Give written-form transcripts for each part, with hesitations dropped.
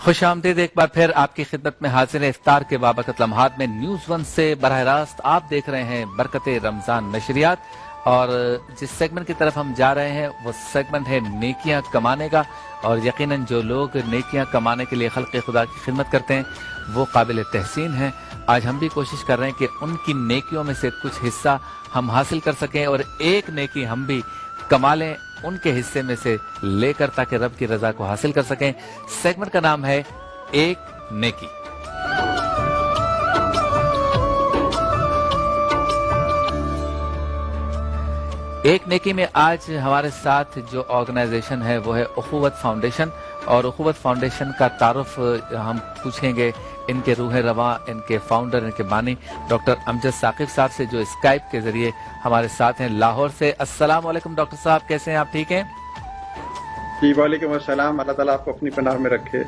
खुश आमदीद एक बार फिर आपकी खिदमत में हाजिर है इफ्तार के बाबकत लम्हात में न्यूज वन से बराह रास्त आप देख रहे हैं बरकते रमजान नशरियात। और जिस सेगमेंट की तरफ हम जा रहे हैं वो सेगमेंट है नेकियां कमाने का। और यकीनन जो लोग नेकियां कमाने के लिए खल्क़ खुदा की खिदमत करते हैं वो काबिल तहसीन हैं। आज हम भी कोशिश कर रहे हैं कि उनकी नेकियों में से कुछ हिस्सा हम हासिल कर सकें और एक नेकी हम भी कमा लें उनके हिस्से में से लेकर, ताकि रब की रजा को हासिल कर सकें। सेगमेंट का नाम है एक नेकी। एक नेकी में आज हमारे साथ जो ऑर्गेनाइजेशन है वो है उखुवत फाउंडेशन। और उखुवत फाउंडेशन का तारुफ हम पूछेंगे इनके रूह रवा, इनके फाउंडर, इनके बानी डॉक्टर अमजद साकिब साहब से, जो स्काइप के जरिए हमारे साथ हैं लाहौर से। अस्सलाम वालेकुम डॉक्टर साहब, कैसे हैं आप? ठीक हैं जी, वालेकुम अस्सलाम। अल्लाह ताला आपको अपनी पनाह में रखे।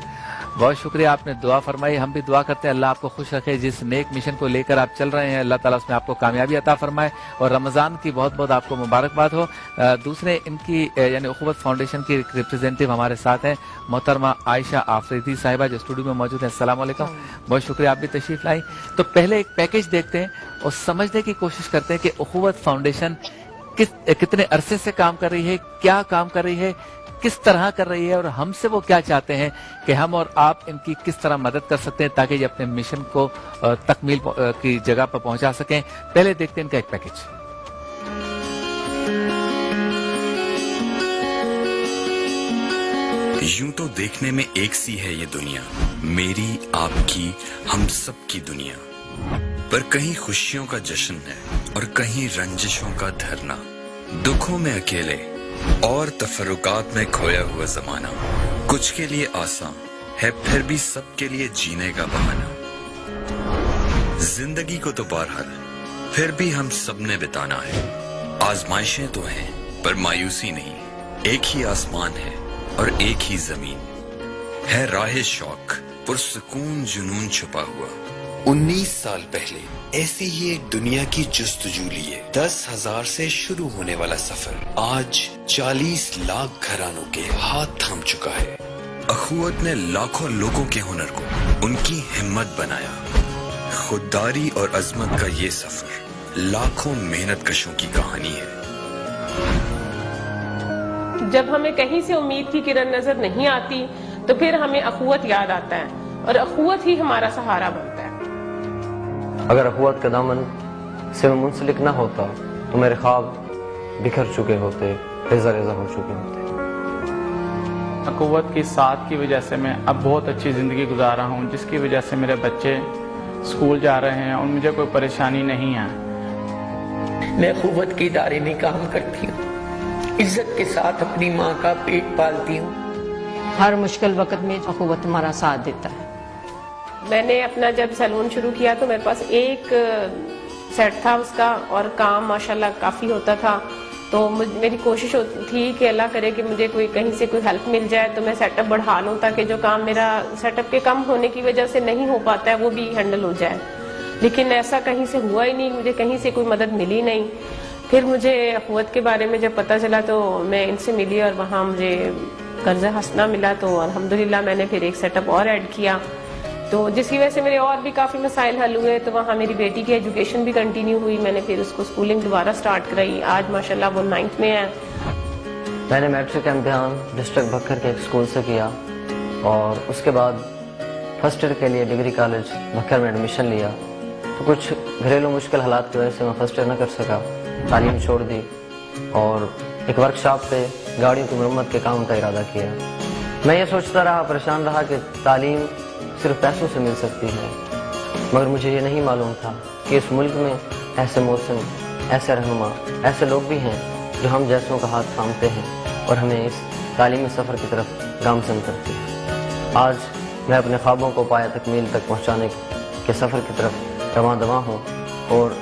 बहुत शुक्रिया, आपने दुआ फरमाई। हम भी दुआ करते हैं अल्लाह आपको खुश रखे। जिस नेक मिशन को लेकर आप चल रहे हैं अल्लाह ताला उसमें आपको कामयाबी अता फरमाए और रमजान की बहुत बहुत आपको मुबारकबाद हो। दूसरे इनकी यानी उखुवत फाउंडेशन की रिप्रेजेंटेटिव हमारे साथ हैं मोहतरमा आयशा आफरीदी साहिबा, जो स्टूडियो में मौजूद है। अस्सलाम वालेकुम, बहुत शुक्रिया आप भी तशरीफ लाई। तो पहले एक पैकेज देखते हैं और समझने की कोशिश करते हैं कि उखुवत फाउंडेशन कितने अरसे से काम कर रही है, क्या काम कर रही है, किस तरह कर रही है और हमसे वो क्या चाहते हैं कि हम और आप इनकी किस तरह मदद कर सकते हैं ताकि ये अपने मिशन को तकमील की जगह पर पहुंचा सकें। पहले देखते हैं इनका एक पैकेज। यूं तो देखने में एक सी है ये दुनिया, मेरी आपकी हम सब की दुनिया, पर कहीं खुशियों का जश्न है और कहीं रंजिशों का धरना, दुखों में अकेले और तफरुकात में खोया हुआ जमाना। कुछ के लिए आसान है फिर भी सबके लिए जीने का बहाना। जिंदगी को तो बहरहाल फिर भी हम सब ने बिताना है। आजमाइशें तो हैं पर मायूसी नहीं, एक ही आसमान है और एक ही जमीन है। राह शौक पुरसुकून जुनून छुपा हुआ। 19 साल पहले ऐसी ही एक दुनिया की जुस्तजू लिए 10,000 से शुरू होने वाला सफर आज 40 लाख घरानों के हाथ थाम चुका है। अखुवत ने लाखों लोगों के हुनर को उनकी हिम्मत बनाया। खुददारी और अजमत का ये सफर लाखों मेहनत कशों की कहानी है। जब हमें कहीं से उम्मीद की किरण नजर नहीं आती तो फिर हमें अखुवत याद आता है और अखुवत ही हमारा सहारा बनता है। अगर अखुवत का दामन से मैं मुंसलिक ना होता तो मेरे ख्वाब बिखर चुके होते, रेजा रेजा हो चुके होते। अखुवत की साथ की वजह से मैं अब बहुत अच्छी ज़िंदगी गुजार रहा हूँ, जिसकी वजह से मेरे बच्चे स्कूल जा रहे हैं और मुझे कोई परेशानी नहीं है। मैं अखुवत की इदारे में काम करती हूँ, इज्जत के साथ अपनी माँ का पेट पालती हूँ। हर मुश्किल वक्त में अखुवत हमारा साथ देता है। मैंने अपना जब सैलून शुरू किया तो मेरे पास एक सेट था उसका और काम माशाल्लाह काफ़ी होता था। तो मेरी कोशिश थी कि अल्लाह करे कि मुझे कहीं से कोई हेल्प मिल जाए तो मैं सेटअप बढ़ा लूँ, ताकि जो काम मेरा सेटअप के कम होने की वजह से नहीं हो पाता है वो भी हैंडल हो जाए। लेकिन ऐसा कहीं से हुआ ही नहीं, मुझे कहीं से कोई मदद मिली नहीं। फिर मुझे अखुवत के बारे में जब पता चला तो मैं इनसे मिली और वहाँ मुझे कर्जा हसना मिला। तो अल्हम्दुलिल्लाह मैंने फिर एक सेटअप और ऐड किया, तो जिसकी वजह से मेरे और भी काफ़ी मसाइल हल हुए। तो वहाँ मेरी बेटी की एजुकेशन भी कंटिन्यू हुई, मैंने फिर उसको स्कूलिंग दोबारा स्टार्ट कराई। आज माशाल्लाह वो 9th में है। मैंने मैट्रिक का इम्तिहान डिस्ट्रिक्ट बखर के एक स्कूल से किया और उसके बाद फर्स्ट ईयर के लिए डिग्री कॉलेज बखर में एडमिशन लिया। तो कुछ घरेलू मुश्किल हालात की वजह से मैं फर्स्ट ईयर न कर सका, तालीम छोड़ दी और एक वर्कशॉप पे गाड़ियों की मरम्मत के काम का इरादा किया। मैं ये सोचता रहा, परेशान रहा कि तालीम सिर्फ पैसों से मिल सकती है, मगर मुझे ये नहीं मालूम था कि इस मुल्क में ऐसे मौसम, ऐसे रहनुमा, ऐसे लोग भी हैं जो हम जैसों का हाथ थामते हैं और हमें इस तालीमी सफ़र की तरफ गामज़न करते हैं। आज मैं अपने ख्वाबों को पाया तकमील तक पहुँचाने के सफ़र की तरफ रवां दवां हूँ और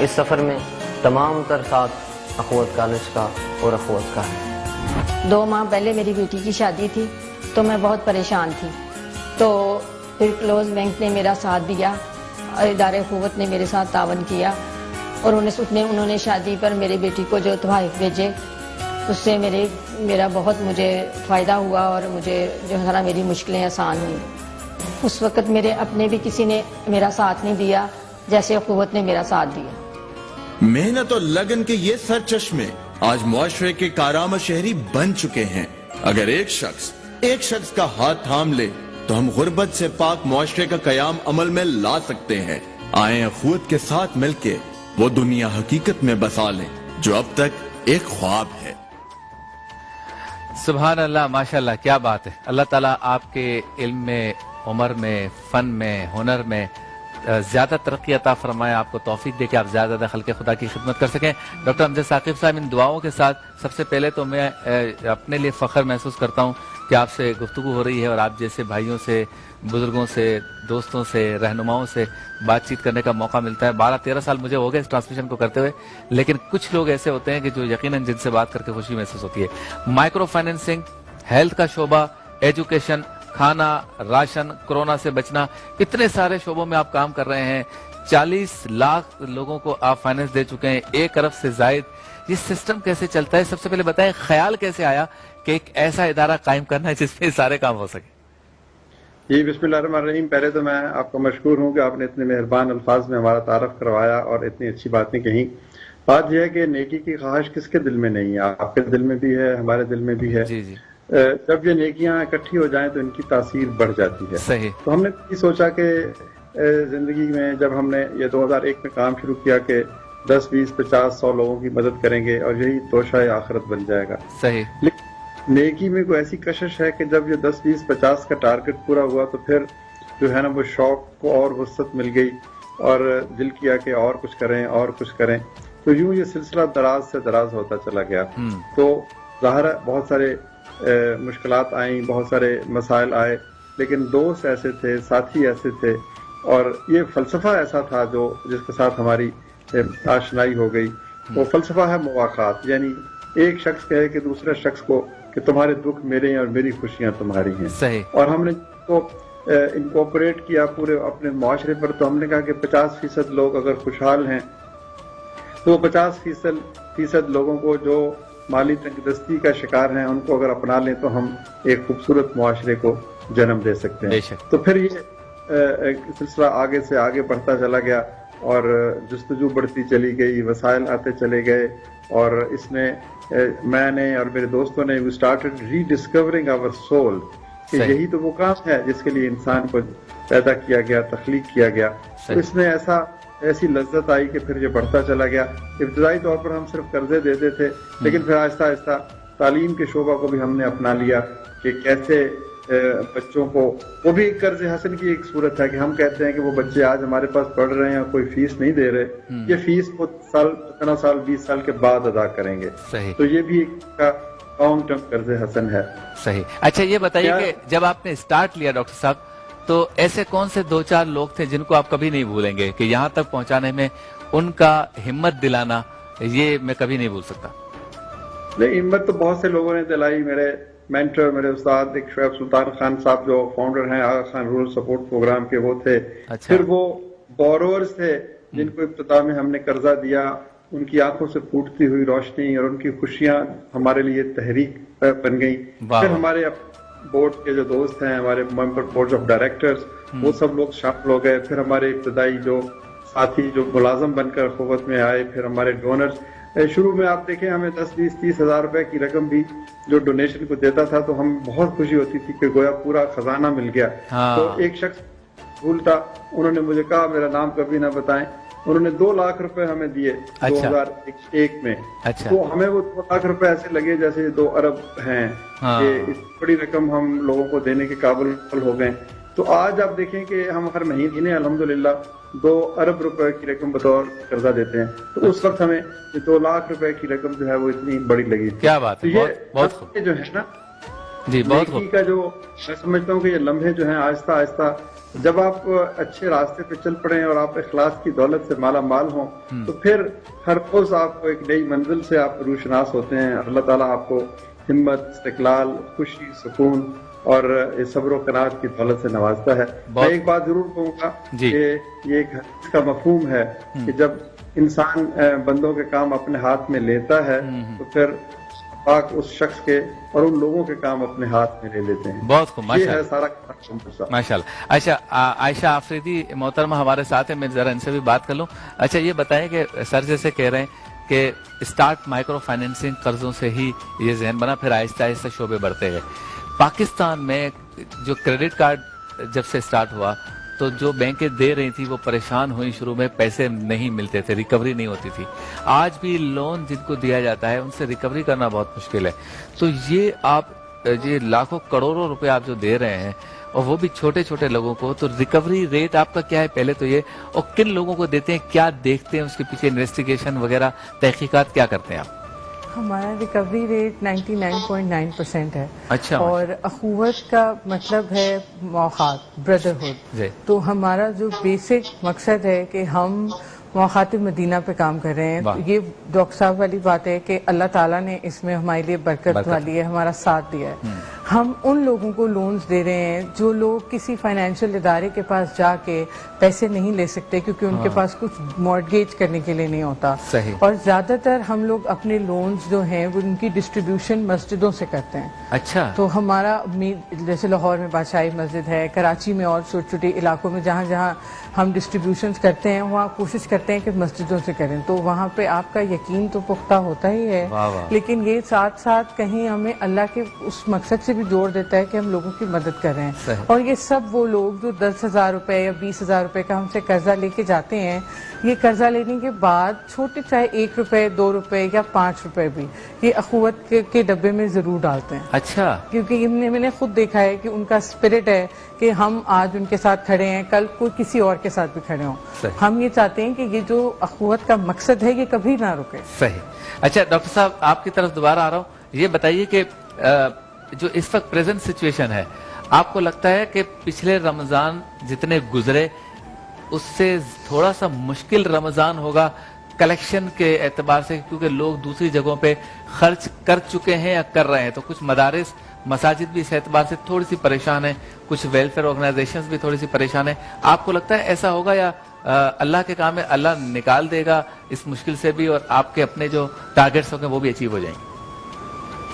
इस सफ़र में तमाम तर साथ अखुवत कॉलेज का और अखुवत का है। 2 माह पहले मेरी बेटी की शादी थी तो मैं बहुत परेशान थी। तो फिर क्लोज बैंक ने मेरा साथ दिया और इदारे अखुवत ने मेरे साथ तावन किया और उन्होंने शादी पर मेरी बेटी को जो तोहफ़े भेजे اس سے میرا بہت مجھے فائدہ ہوا اور مجھے جو ہے نا میری مشکلیں آسان ہوئیں. اس وقت میرے اپنے بھی کسی نے میرا ساتھ نہیں دیا جیسے قوت نے میرا ساتھ دیا. محنت اور لگن کے یہ سرچشمے آج معاشرے کے کارآمد شہری بن چکے ہیں. اگر ایک شخص کا ہاتھ تھام لے تو ہم غربت سے پاک معاشرے کا قیام عمل میں لا سکتے ہیں. آئیں اخوت کے ساتھ مل کے وہ دنیا حقیقت میں بسا لیں جو اب تک ایک خواب ہے. سبحان اللہ، ماشاءاللہ، کیا بات ہے. اللہ تعالیٰ آپ کے علم میں، عمر میں، فن میں، ہنر میں زیادہ ترقی عطا فرمائے، آپ کو توفیق دے کہ آپ زیادہ زیادہ خلق خدا کی خدمت کر سکیں. ڈاکٹر امجد ثاقب صاحب، ان دعاؤں کے ساتھ سب سے پہلے تو میں اپنے لیے فخر محسوس کرتا ہوں کہ آپ سے گفتگو ہو رہی ہے اور آپ جیسے بھائیوں سے، بزرگوں سے، دوستوں سے، رہنماؤں سے بات چیت کرنے کا موقع ملتا ہے. 12-13 سال مجھے ہو گئے اس ٹرانسمیشن کو کرتے ہوئے، لیکن کچھ لوگ ایسے ہوتے ہیں کہ جو یقیناً جن سے بات کر کے خوشی محسوس ہوتی ہے. مائکرو فائنینسنگ، ہیلتھ کا شعبہ، ایجوکیشن، کھانا، راشن، کورونا سے بچنا، اتنے سارے شعبوں میں آپ کام کر رہے ہیں. 40 لاکھ لوگوں کو آپ فائنینس دے چکے ہیں، 1 ارب سے زائد. یہ سسٹم کیسے چلتا ہے؟ سب سے پہلے بتائیں، خیال کیسے آیا کہ ایک ایسا ادارہ قائم کرنا ہے جس میں سارے کام ہو سکے؟ جی، بسم اللہ الرحمن الرحیم. پہلے تو میں آپ کا مشکور ہوں کہ آپ نے اتنے مہربان الفاظ میں ہمارا تعارف کروایا اور اتنی اچھی باتیں کہیں. بات یہ ہے کہ نیکی کی خواہش کس کے دل میں نہیں ہے؟ آپ کے دل میں بھی ہے، ہمارے دل میں بھی ہے. جی جی. جب یہ نیکیاں اکٹھی ہو جائیں تو ان کی تاثیر بڑھ جاتی ہے. صحیح. تو ہم نے یہ سوچا کہ زندگی میں جب ہم نے یہ 2001 میں کام شروع کیا کہ 10 20 50 100 لوگوں کی مدد کریں گے اور یہی توشہ آخرت بن جائے گا. صحیح. لیکن نیکی میں کوئی ایسی کشش ہے کہ جب یہ 10 20 50 کا ٹارگٹ پورا ہوا تو پھر جو ہے نا وہ شوق کو اور وسعت مل گئی اور دل کیا کہ اور کچھ کریں. تو یوں یہ سلسلہ دراز سے دراز ہوتا چلا گیا. تو ظاہر ہے بہت سارے مشکلات آئیں، بہت سارے مسائل آئے، لیکن دوست ایسے تھے، ساتھی ایسے تھے اور یہ فلسفہ ایسا تھا جو جس کے ساتھ ہماری آشنائی ہو گئی. وہ فلسفہ ہے مواقعات، یعنی ایک شخص کہے کہ دوسرے شخص کو کہ تمہارے دکھ میرے ہیں اور میری خوشیاں تمہاری ہیں. صحیح. اور ہم نے کو انکوپریٹ کیا پورے اپنے معاشرے پر. تو ہم نے کہا کہ 50% لوگ اگر خوشحال ہیں تو 50% لوگوں کو جو مالی تنگدستی کا شکار ہیں ان کو اگر اپنا لیں تو ہم ایک خوبصورت معاشرے کو جنم دے سکتے ہیں. تو پھر یہ سلسلہ آگے سے آگے بڑھتا چلا گیا اور جستجو بڑھتی چلی گئی، وسائل آتے چلے گئے اور اس نے میں نے اور میرے دوستوں نے we started rediscovering our soul کہ یہی تو وہ کام ہے جس کے لیے انسان کو پیدا کیا گیا، تخلیق کیا گیا. تو اس میں ایسی لذت آئی کہ پھر یہ بڑھتا چلا گیا. ابتدائی طور پر ہم صرف قرضے دیتے تھے، لیکن پھر آہستہ آہستہ تعلیم کے شعبہ کو بھی ہم نے اپنا لیا کہ کیسے بچوں کو، وہ بھی قرض حسن کی ایک صورت ہے کہ ہم کہتے ہیں کہ وہ بچے آج ہمارے پاس پڑھ رہے ہیں اور کوئی فیس نہیں دے رہے، یہ فیس وہ 20 سال کے بعد ادا کریں گے. تو یہ بھی ایک لانگ ٹرم قرض حسن ہے. صحیح. اچھا یہ بتائیے کہ جب آپ نے اسٹارٹ لیا ڈاکٹر صاحب تو ایسے کون سے 2-4 لوگ تھے جن کو آپ کبھی نہیں بھولیں گے کہ یہاں تک پہنچانے میں ان کا ہمت دلانا یہ میں کبھی نہیں بھول سکتا؟ نہیں، ہمت تو بہت سے لوگوں نے دلائی. میرے مینٹر، میرے استاد ایک شعیب سلطان خان صاحب جو فاؤنڈر ہیں آغا خان رورل سپورٹ پروگرام کے، وہ تھے. پھر وہ بورورز تھے جن کو ابتدا میں ہم نے قرضہ دیا، ان کی آنکھوں سے پھوٹتی ہوئی روشنی اور ان کی خوشیاں ہمارے لیے تحریک بن گئی. پھر ہمارے بورڈ کے جو دوست ہیں، ہمارے ممبر بورڈ آف ڈائریکٹرز، وہ سب لوگ شامل ہو گئے. پھر ہمارے ابتدائی جو ساتھی جو ملازم بن کر قوت میں آئے، پھر ہمارے ڈونرز. شروع میں آپ دیکھیں ہمیں 10 20 30 ہزار روپے کی رقم بھی جو ڈونیشن کو دیتا تھا تو ہم بہت خوشی ہوتی تھی کہ گویا پورا خزانہ مل گیا. تو ایک شخص بھولتا، انہوں نے مجھے کہا میرا نام کبھی نہ بتائیں، انہوں نے 2 لاکھ روپے ہمیں دیے 2001 میں. تو ہمیں وہ 2 لاکھ روپے ایسے لگے جیسے 2 ارب ہیں کہ اس بڑی رقم ہم لوگوں کو دینے کے قابل ہو گئے. تو آج آپ دیکھیں کہ ہم ہر مہینے الحمدللہ 2 ارب روپے کی رقم بطور قرضہ دیتے ہیں. تو اس وقت ہمیں 2 لاکھ روپے کی رقم جو ہے وہ اتنی بڑی لگی. کیا بات ہے، بہت خوب. جو ہے نا جی بہت خوب کا جو میں سمجھتا ہوں کہ یہ لمحے جو ہیں آہستہ آہستہ جب آپ اچھے راستے پہ چل پڑیں اور آپ اخلاص کی دولت سے مالا مال ہوں تو پھر ہر روز آپ کو ایک نئی منزل سے آپ روشناس ہوتے ہیں. اللہ تعالیٰ آپ کو ہمت، استقلال، خوشی، سکون اور صبر و قناعت کی دولت سے نوازتا ہے. میں ایک بات ضرور کہوں گا کہ یہ ایک حدیث کا مفہوم ہے کہ جب انسان بندوں کے کام اپنے ہاتھ میں لیتا ہے تو پھر पाक उस शख्स के और उन लोगों के काम अपने हाथ में ले लेते हैं। बहुत खूब, ये है माशाल्लाह सारा माशाल्लाह। अच्छा, आयशा आफरीदी मोहतरमा हमारे साथ है, मैं जरा इनसे भी बात कर लूं। अच्छा, ये बताएं कि सर जैसे कह रहे हैं कि स्टार्ट माइक्रो फाइनेंसिंग कर्जों से ही ये जहन बना, फिर आहिस्ता आहिस्ता शोबे बढ़ते गए। पाकिस्तान में जो क्रेडिट कार्ड जब से स्टार्ट हुआ तो जो बैंकें दे रही थी वो परेशान हुई, शुरू में पैसे नहीं मिलते थे, रिकवरी नहीं होती थी। आज भी लोन जिनको दिया जाता है उनसे रिकवरी करना बहुत मुश्किल है। तो ये आप ये लाखों करोड़ों रुपए आप जो दे रहे हैं और वो भी छोटे छोटे लोगों को, तो रिकवरी रेट आपका क्या है पहले तो ये, और किन लोगों को देते हैं, क्या देखते हैं, उसके पीछे इन्वेस्टिगेशन वगैरह तहकीकात क्या करते हैं आप? हमारा रिकवरी रेट 99.9% है। अच्छा। और अखुवत का मतलब है मौखात, ब्रदरहुड। तो हमारा जो बेसिक मकसद है कि हम मौखात मदीना पे काम कर रहे हैं। ये डॉक्टर साहब वाली बात है कि अल्लाह ताला ने इसमें हमारे लिए बरकत वाली है, हमारा साथ दिया है। हम उन लोगों को लोन्स दे रहे हैं जो लोग किसी फाइनेंशियल इदारे के पास जाके पैसे नहीं ले सकते क्योंकि उनके पास कुछ मॉर्गेज करने के लिए नहीं होता। सही। और ज्यादातर हम लोग अपने लोन्स जो हैं वो उनकी डिस्ट्रीब्यूशन मस्जिदों से करते हैं। अच्छा। तो हमारा जैसे लाहौर में बादशाही मस्जिद है, कराची में और छोटे छोटे इलाकों में जहाँ जहाँ हम डिस्ट्रीब्यूशन करते हैं वहाँ कोशिश करते हैं कि मस्जिदों से करें, तो वहाँ पे आपका यकीन तो पुख्ता होता ही है। वाह वाह। लेकिन ये साथ साथ कहीं हमें अल्लाह के उस मकसद से भी जोड़ देता है कि हम लोगों की मदद कर रहे हैं। और ये सब वो लोग जो 10,000 रुपए या 20,000 रुपए का हमसे कर्जा लेके जाते हैं, ये कर्जा लेने के बाद छोटे चाहे 1 रुपए 2 रुपए या 5 रुपए भी ये अखुवत के डब्बे में जरूर डालते हैं। अच्छा। क्योंकि मैंने खुद देखा है कि उनका स्पिरिट है कि हम आज उनके साथ खड़े हैं, कल कोई किसी और के साथ भी खड़े हों। हम ये चाहते हैं कि ये जो अखुवत का मकसद है ये कभी ना रुके। सही। अच्छा डॉक्टर साहब, आपकी तरफ दोबारा आ रहा हूँ, ये बताइए कि जो इस वक्त प्रेजेंट सिचुएशन है, आपको लगता है कि पिछले रमजान जितने गुजरे उससे थोड़ा सा मुश्किल रमजान होगा कलेक्शन के एतबार से, क्योंकि लोग दूसरी जगहों पे खर्च कर चुके हैं या कर रहे हैं, तो कुछ मदारिस मसाजिद भी इस एतबार से थोड़ी सी परेशान है, कुछ वेलफेयर ऑर्गेनाइजेशंस भी थोड़ी सी परेशान है। आपको लगता है ऐसा होगा या अल्लाह के काम है, अल्लाह निकाल देगा इस मुश्किल से भी और आपके अपने जो टारगेट्स होंगे वो भी अचीव हो जाएंगे?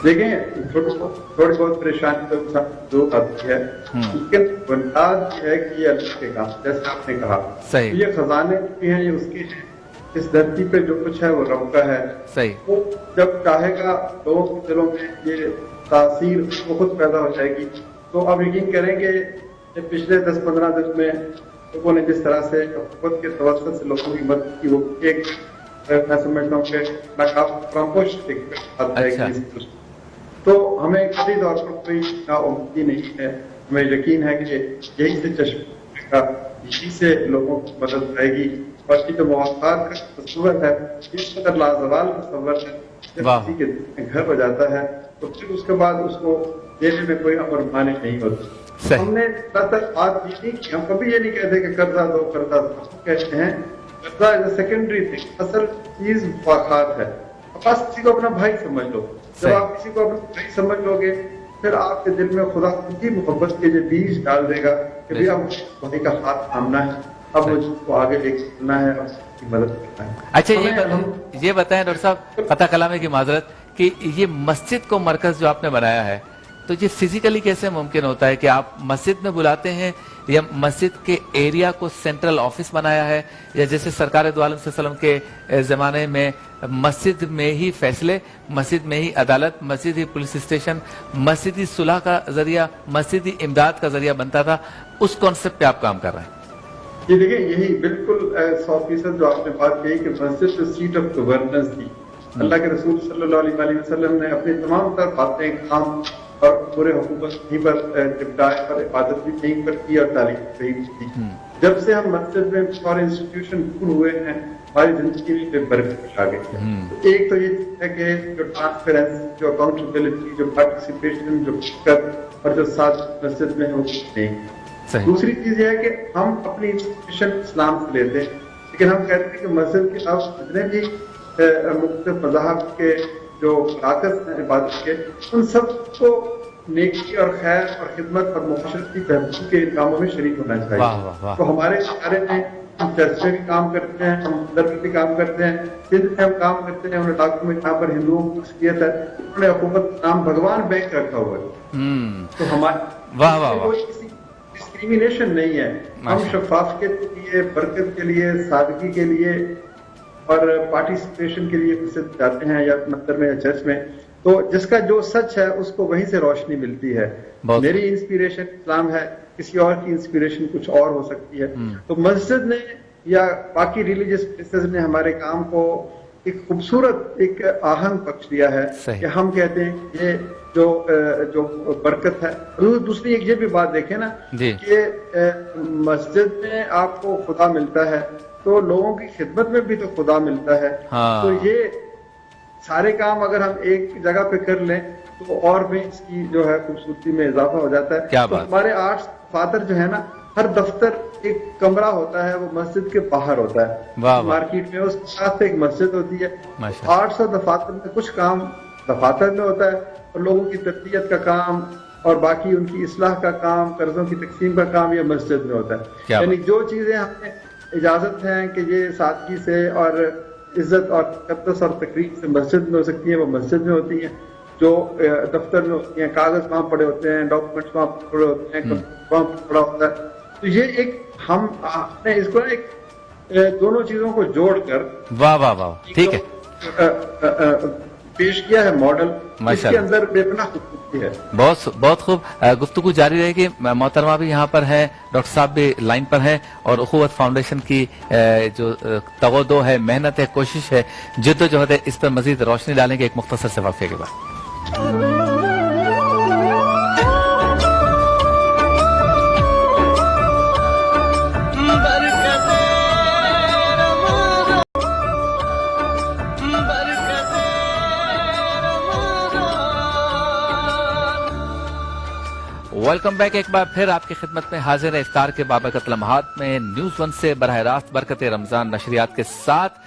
देखिए, थोड़ी बहुत परेशानी तो जो आती है, लेकिन बुनियाद ये है कि ये अल्लाह के काम, जैसे आपने कहा। सही। ये खजाने भी हैं, ये उसके हैं, इस धरती पे जो कुछ है वो रब का है। सही। वो जब चाहेगा लोगों के दिलों में ये तासीर वो खुद पैदा हो जाएगी। तो आप यकीन करेंगे कि पिछले 10-15 दिन में लोगों ने जिस तरह से खुद के तवज्जुह से लोगों की मदद की, वो एक मैं समझता हूँ कि तो हमें किसी तौर पर कोई नाउम्मीदी नहीं है। हमें यकीन है कि यही से चश्मे का, यही से लोगों की मदद आएगी। और ये जो मौक़ात का तस्वर है, इस कदर लाजवाल तस्वर है, जब किसी के घर हो जाता है तो फिर उसके बाद उसको देने में कोई अमर माने नहीं होता। हमने तक बात ये नहीं की, हम कभी ये नहीं कहते कि कर्जा दो कर्जा दो, कहते हैं कर्जा इज सेकेंडरी थिंग, असल चीज मुआखात है। बस किसी को अपना भाई समझ लो। जब आप किसी को अपना भाई समझ लोगे फिर आपके दिल में खुदा खुद ही मोहब्बत के जो बीज डाल देगा कि भैया भाई का हाथ थामना है, अब मुझे उसको आगे लेके चलना है, अब उसकी मदद करना है। अच्छा, ये बताएं डॉक्टर साहब, पता कलामे की माजरत, कि ये मस्जिद को मरकज जो आपने बनाया है, तो ये फिजिकली कैसे मुमकिन होता है कि आप मस्जिद में बुलाते हैं या मस्जिद के एरिया को सेंट्रल ऑफिस बनाया है, या जैसे सरकार दो आलम सल्लल्लाहु अलैहि वसल्लम के जमाने में मस्जिद में ही फैसले, मस्जिद में ही अदालत, मस्जिद ही पुलिस स्टेशन, मस्जिद ही सुलह का जरिया, मस्जिद ही इमदाद का जरिया बनता था, उस कॉन्सेप्ट पे आप काम कर रहे हैं? ये देखिए, यही बिल्कुल 100% जो आपने बात कही कि मस्जिद तो सीट ऑफ गवर्नेंस थी। अल्लाह के रसूल सल्लल्लाहु अलैहि वसल्लम ने अपनी तमाम तर बातें, काम और पूरे हुकूमत यहीं पर निपटाए, पर इबादत भी यहीं पर की और तालीम भी की। जब से हम मस्जिद में और इंस्टीट्यूशन शुरू हुए हैं, हमारी जिंदगी में बरकत आ गई है। तो एक तो ये है कि जो ट्रांसपेरेंस, जो अकाउंटेबिलिटी, जो पार्टिसिपेशन, जो फिक्र और जो साथ मस्जिद में है वो नहीं। दूसरी चीज ये है कि हम अपनी इंस्टीट्यूशन इस्लाम से लेते हैं, लेकिन हम कहते हैं कि मस्जिद के अब जितने भी मुख्तलिफ मज़ाहब के जो ताकत है इबादत के, उन सब को नेकी और खैर और खिदमत और मुआशरत की बेहतरी के कामों में शरीक होना चाहिए। तो हमारे इदारे में ہم چرچ میں بھی کام کرتے ہیں, ہم مندر میں بھی کام کرتے ہیں, سندھ میں ہم کام کرتے ہیں. انہوں نے ڈاکومنٹ یہاں پر ہندوؤں کی شخصیت ہے, انہوں نے حکومت نام بھگوان بینک رکھا ہوا ہے. تو ہمارے کوئی کسی ڈسکریمنیشن نہیں ہے. ہم شفافیت کے لیے, برکت کے لیے, سادگی کے لیے اور پارٹیسپیشن کے لیے جاتے ہیں یا مندر میں یا چرچ میں. تو جس کا جو سچ ہے اس کو وہیں سے روشنی ملتی ہے. میری انسپریشن اسلام ہے, کسی اور کی انسپریشن کچھ اور ہو سکتی ہے. تو مسجد نے یا باقی ریلیجیس پلیسز نے ہمارے کام کو ایک خوبصورت ایک آہنگ بخش دیا ہے کہ ہم کہتے ہیں یہ جو برکت ہے. دوسری ایک یہ بھی بات دیکھیں نا کہ مسجد میں آپ کو خدا ملتا ہے تو لوگوں کی خدمت میں بھی تو خدا ملتا ہے. تو یہ سارے کام اگر ہم ایک جگہ پہ کر لیں تو اور بھی اس کی جو ہے خوبصورتی میں اضافہ ہو جاتا ہے. تو ہمارے آرٹس فادر جو ہے نا, ہر دفتر ایک کمرہ ہوتا ہے, وہ مسجد کے باہر ہوتا ہے. مارکیٹ میں اس کے ساتھ ایک مسجد ہوتی ہے. آرٹس اور دفاتر میں کچھ کام دفاتر میں ہوتا ہے اور لوگوں کی تربیت کا کام اور باقی ان کی اصلاح کا کام, قرضوں کی تقسیم کا کام یہ مسجد میں ہوتا ہے. یعنی جو چیزیں ہمیں اجازت ہیں کہ یہ سادگی سے اور عزت اور تقدس اور تقریب سے مسجد میں ہو سکتی ہیں, وہ مسجد میں ہوتی ہیں. جو دفتر میں ہوتی ہیں, کاغذ وہاں پڑے ہوتے ہیں, ڈاکومنٹس وہاں پڑے ہوتے ہیں, وہاں پڑا ہوتا ہے. تو یہ ایک ہم نے اس کو ایک دونوں چیزوں کو جوڑ کر ٹھیک ہے پیش کیا ہے ماڈل, اس کے اندر بے پناہ خوبصورتی ہے. بہت خوب. گفتگو جاری رہے گی. محترمہ بھی یہاں پر ہے, ڈاکٹر صاحب بھی لائن پر ہیں, اور اخوت فاؤنڈیشن کی جو تغدو ہے, محنت ہے, کوشش ہے, جدوجہد ہے, اس پر مزید روشنی ڈالیں گے ایک مختصر سے وقفے کے بعد. Welcome back. ایک بار پھر آپ کی خدمت میں حاضر ہے افطار کے بابرکت لمحات میں نیوز ون سے براہ راست برکت رمضان نشریات کے ساتھ.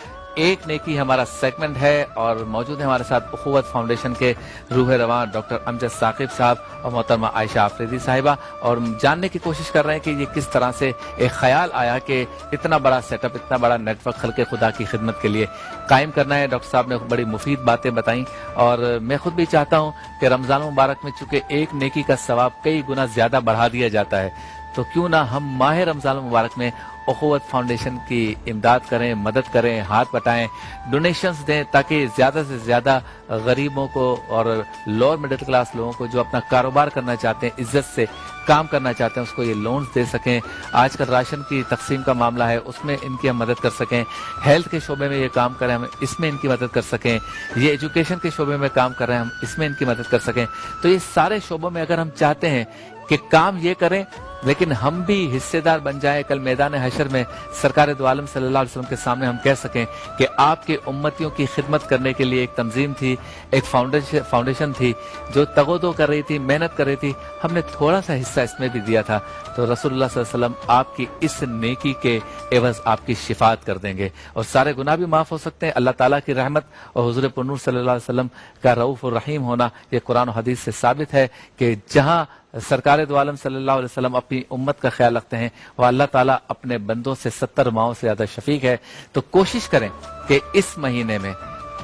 ایک نیکی ہمارا سیگمنٹ ہے اور موجود ہے ہمارے ساتھ اخوت فاؤنڈیشن کے روح رواں ڈاکٹر امجد ثاقب صاحب اور محترمہ عائشہ آفریدی صاحبہ, اور جاننے کی کوشش کر رہے ہیں کہ یہ کس طرح سے ایک خیال آیا کہ اتنا بڑا سیٹ اپ, اتنا بڑا نیٹ ورک خلق خدا کی خدمت کے لیے قائم کرنا ہے. ڈاکٹر صاحب نے بڑی مفید باتیں بتائیں, اور میں خود بھی چاہتا ہوں کہ رمضان مبارک میں چونکہ ایک نیکی کا ثواب کئی گنا زیادہ بڑھا دیا جاتا ہے, تو کیوں نہ ہم ماہ رمضان مبارک میں اخوت فاؤنڈیشن کی امداد کریں, مدد کریں, ہاتھ بٹائیں, ڈونیشنز دیں, تاکہ زیادہ سے زیادہ غریبوں کو اور لوور مڈل کلاس لوگوں کو جو اپنا کاروبار کرنا چاہتے ہیں, عزت سے کام کرنا چاہتے ہیں, اس کو یہ لونز دے سکیں. آج کل راشن کی تقسیم کا معاملہ ہے, اس میں ان کی ہم مدد کر سکیں. ہیلتھ کے شعبے میں یہ کام کریں, ہم اس میں ان کی مدد کر سکیں. یہ ایجوکیشن کے شعبے میں کام کر رہے ہیں, ہم اس میں ان کی مدد کر سکیں. تو یہ سارے شعبوں میں اگر ہم چاہتے ہیں کہ کام یہ کریں, لیکن ہم بھی حصے دار بن جائیں, کل میدان حشر میں سرکار دو عالم صلی اللہ علیہ وسلم کے سامنے ہم کہہ سکیں کہ آپ کے امتیوں کی خدمت کرنے کے لیے ایک تنظیم تھی, ایک فاؤنڈیشن تھی جو تغدو کر رہی تھی, محنت کر رہی تھی, ہم نے تھوڑا سا حصہ اس میں بھی دیا تھا, تو رسول اللہ صلی اللہ علیہ وسلم آپ کی اس نیکی کے عوض آپ کی شفاعت کر دیں گے اور سارے گناہ بھی معاف ہو سکتے ہیں. اللہ تعالیٰ کی رحمت اور حضور پرنور صلی اللہ علیہ وسلم کا رؤوف الرحیم ہونا یہ قرآن و حدیث سے ثابت ہے کہ جہاں سرکار دو عالم صلی اللہ علیہ وسلم اپنی امت کا خیال رکھتے ہیں وہ اللہ تعالیٰ اپنے بندوں سے 70 ماہوں سے زیادہ شفیق ہے. تو کوشش کریں کہ اس مہینے میں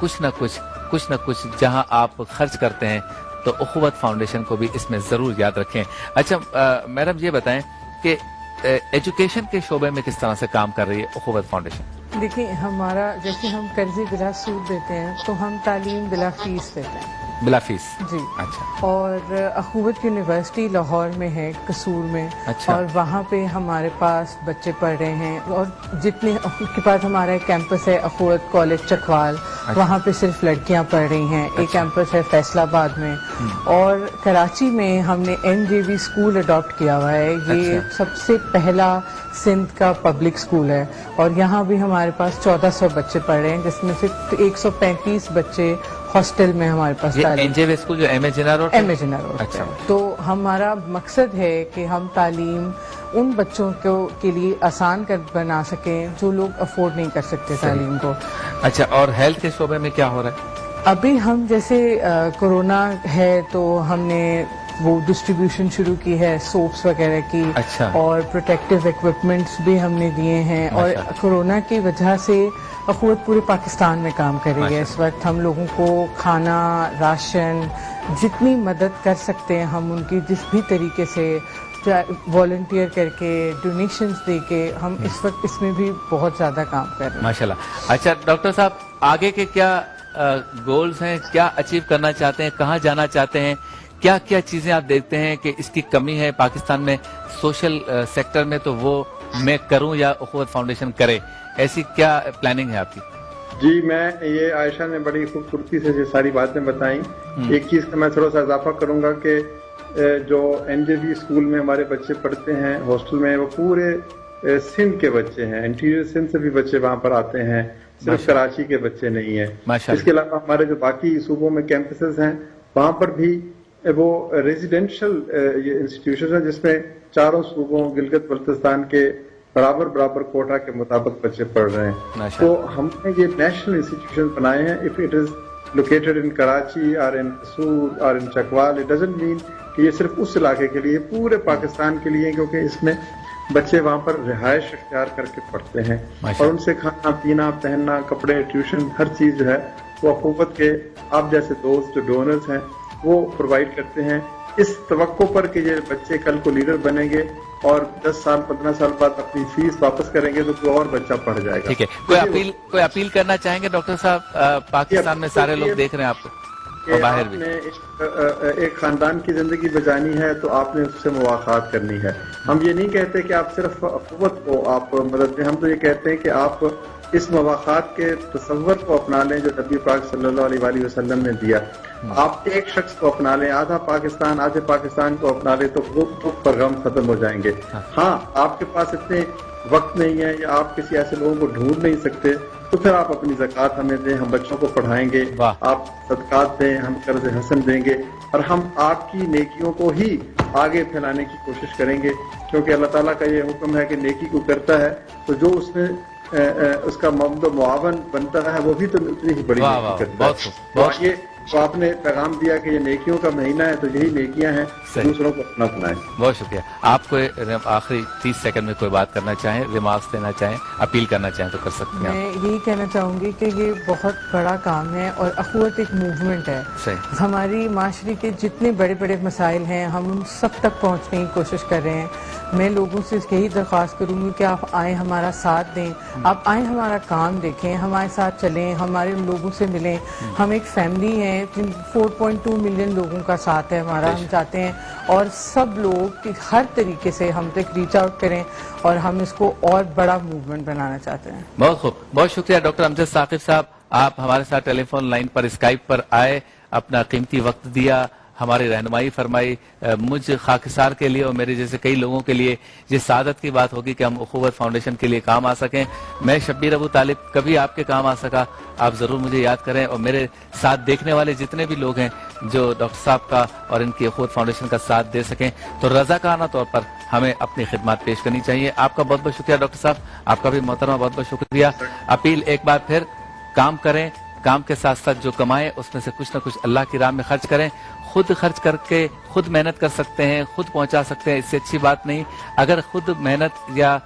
کچھ نہ کچھ جہاں آپ خرچ کرتے ہیں تو اخوت فاؤنڈیشن کو بھی اس میں ضرور یاد رکھیں. اچھا میڈم یہ بتائیں کہ ایجوکیشن کے شعبے میں کس طرح سے کام کر رہی ہے اخوت فاؤنڈیشن؟ دیکھیں ہمارا جیسے ہم قرضے بلا سود دیتے ہیں تو ہم تعلیم بلا فیس دیتے ہیں. بلا فیس؟ جی. اچھا. اور اخوت یونیورسٹی لاہور میں ہے, قصور میں. اچھا. اور وہاں پہ ہمارے پاس بچے پڑھ رہے ہیں, اور جتنے کے پاس ہمارا کیمپس ہے اخوت کالج چکوال, وہاں پہ صرف لڑکیاں پڑھ رہی ہیں. ایک کیمپس ہے فیصل آباد میں, اور کراچی میں ہم نے NJV اسکول اڈاپٹ کیا ہوا ہے. یہ سب سے پہلا سندھ کا پبلک اسکول ہے, اور یہاں بھی ہمارے پاس 1400 بچے پڑھ رہے ہیں, جس میں سے 135 بچے ہاسٹل میں ہمارے پاس. NJV اسکول جو ایم اے جناح روڈ. اچھا. تو ہمارا مقصد ہے کہ ہم تعلیم ان بچوں کے لیے آسان بنا سکیں جو لوگ افورڈ نہیں کر سکتے تعلیم کو. اچھا. اور ہیلتھ کے شعبے میں کیا ہو رہا ہے؟ ابھی ہم جیسے کورونا ہے تو ہم نے वो डिस्ट्रीब्यूशन शुरू की है सोप्स वगैरह की। अच्छा। और प्रोटेक्टिव इक्विपमेंट्स भी हमने दिए हैं। और कोरोना की वजह से अखुवत पूरे पाकिस्तान में काम कर रही है इस वक्त। हम लोगों को खाना, राशन, जितनी मदद कर सकते हैं हम उनकी जिस भी तरीके से वॉलंटियर करके, डोनेशंस दे के, हम इस वक्त इसमें भी बहुत ज़्यादा काम कर रहे हैं माशाल्लाह। अच्छा डॉक्टर साहब, आगे के क्या गोल्स हैं, क्या अचीव करना चाहते हैं, कहाँ जाना चाहते हैं, क्या क्या चीजें आप देखते हैं कि इसकी कमी है पाकिस्तान में सोशल सेक्टर में, तो वो मैं करूं या उखुवत फाउंडेशन करे, ऐसी क्या प्लानिंग है आपकी? जी, मैं ये आयशा ने बड़ी खूबसूरती से ये सारी बातें बताई। एक चीज का मैं थोड़ा सा इजाफा करूंगा कि जो एनजेबी स्कूल में हमारे बच्चे पढ़ते हैं हॉस्टल में, वो पूरे सिंध के बच्चे हैं, इंटीरियर सिंध से भी बच्चे वहाँ पर आते हैं, सिर्फ कराची के बच्चे नहीं है। इसके अलावा हमारे जो बाकी सूबों में कैंपसेस हैं वहाँ पर भी वो रेजिडेंशियल इंस्टीट्यूशन है जिसमें चारों सूबों गिलगित बल्तिस्तान के बराबर बराबर कोटा के मुताबिक बच्चे पढ़ रहे हैं। तो हमने ये नेशनल इंस्टीट्यूशन बनाए हैं। If it is located in Karachi और इन कसूर और इन चकवाल, इट डजंट मीन कि ये सिर्फ उस इलाके के लिए, पूरे पाकिस्तान के लिए, क्योंकि इसमें बच्चे वहाँ पर रिहाइश इख्तियार करके पढ़ते हैं और उनसे खाना पीना, पहनना, कपड़े, ट्यूशन, हर चीज जो है वो अखुवत के आप जैसे दोस्त जो डोनर्स हैं वो प्रोवाइड करते हैं, इस तवक्को पर कि ये बच्चे कल को लीडर बनेंगे और 10 साल 15 साल बाद अपनी फीस वापस करेंगे तो कोई और बच्चा पढ़ जाएगा। ठीक है, कोई अपील करना चाहेंगे डॉक्टर साहब? पाकिस्तान में सारे लोग देख रहे हैं आपको और बाहर भी। एक खानदान की जिंदगी बचानी है तो आपने उससे मुलाकात करनी है। हम ये नहीं कहते कि आप सिर्फ अखुवत को आप मदद दें, हम तो ये कहते हैं कि आप इस मुलाकात के तसव्वुर को अपना लें जो नबी पाक सल्लल्लाहु अलैहि वसल्लम ने दिया। आप एक शख्स को अपना लें, आधा पाकिस्तान, आधे पाकिस्तान को अपना लें तो दुख पर गम खत्म हो जाएंगे। हाँ, आपके पास इतने वक्त नहीं है या आप किसी ऐसे लोगों को ढूंढ नहीं सकते तो फिर आप अपनी ज़कात हमें दें, हम बच्चों को पढ़ाएंगे, आप सदकात दें, हम कर्ज हसन देंगे और हम आपकी नेकियों को ही आगे फैलाने की कोशिश करेंगे, क्योंकि अल्लाह ताला का ये हुक्म है कि नेकी को करता है तो जो उसमें उसका मुआवन बनता है वो भी तो उतनी ही बड़ी नेकी करता है। ये तो आपने पैगाम दिया कि ये नेकियों का महीना है तो यही नेकियां हैं, दूसरों को अपना अपनाएं। बहुत शुक्रिया। आपको आखिरी 30 सेकंड में कोई बात करना चाहें, रिमार्क्स देना चाहें, अपील करना चाहें तो कर सकते हैं। मैं यही कहना चाहूंगी कि ये बहुत बड़ा काम है और अखुवत एक मूवमेंट है। सही। हमारी माशरे के जितने बड़े बड़े मसाइल हैं हम उन सब तक पहुंचने की कोशिश कर रहे हैं। मैं लोगों से यही दरख्वास्त करूंगी कि आप आए, हमारा साथ दें, आप आए, हमारा काम देखें, हमारे साथ चलें, हमारे लोगों से मिलें। हम एक फैमिली है, 4.2 मिलियन लोगों का साथ है हमारा। हम चाहते हैं और सब लोग हर तरीके से हम तक रीच आउट करें और हम इसको और बड़ा मूवमेंट बनाना चाहते हैं। बहुत खूब, बहुत शुक्रिया डॉक्टर अमजद साकिब साहब, आप हमारे साथ टेलीफोन लाइन पर, स्काइप पर आए, अपना कीमती वक्त दिया, हमारी रहनुमाई फरमाई। मुझ खाकिसार के लिए और मेरे जैसे कई लोगों के लिए ये सादत की बात होगी कि हम उखुवत फाउंडेशन के लिए काम आ सकें। मैं शब्बीर अबू तालिब कभी आपके काम आ सका, आप जरूर मुझे याद करें और मेरे साथ देखने वाले जितने भी लोग हैं जो डॉक्टर साहब का और इनकी उखुवत फाउंडेशन का साथ दे सकें तो रज़ाकाना तौर पर हमें अपनी खिदमत पेश करनी चाहिए। आपका बहुत बहुत शुक्रिया डॉक्टर साहब, आपका भी मोहतरमा बहुत बहुत शुक्रिया। अपील एक बार फिर, काम करें, काम के साथ साथ जो कमाएं उसमें से कुछ न कुछ अल्लाह की राह में खर्च करें। खुद खर्च करके खुद मेहनत कर सकते हैं, खुद पहुंचा सकते हैं, इससे अच्छी बात नहीं। अगर खुद मेहनत या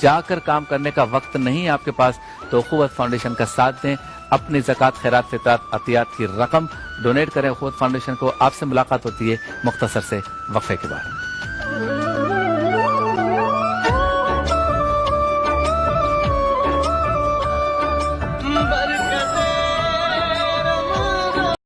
जाकर काम करने का वक्त नहीं है आपके पास तो उखुवत फाउंडेशन का साथ दें। अपनी ज़कात, खैरात, फितरात, अतियात की रकम डोनेट करें उखुवत फाउंडेशन को। आपसे मुलाकात होती है मुख्तसर से वक्फे के बाद।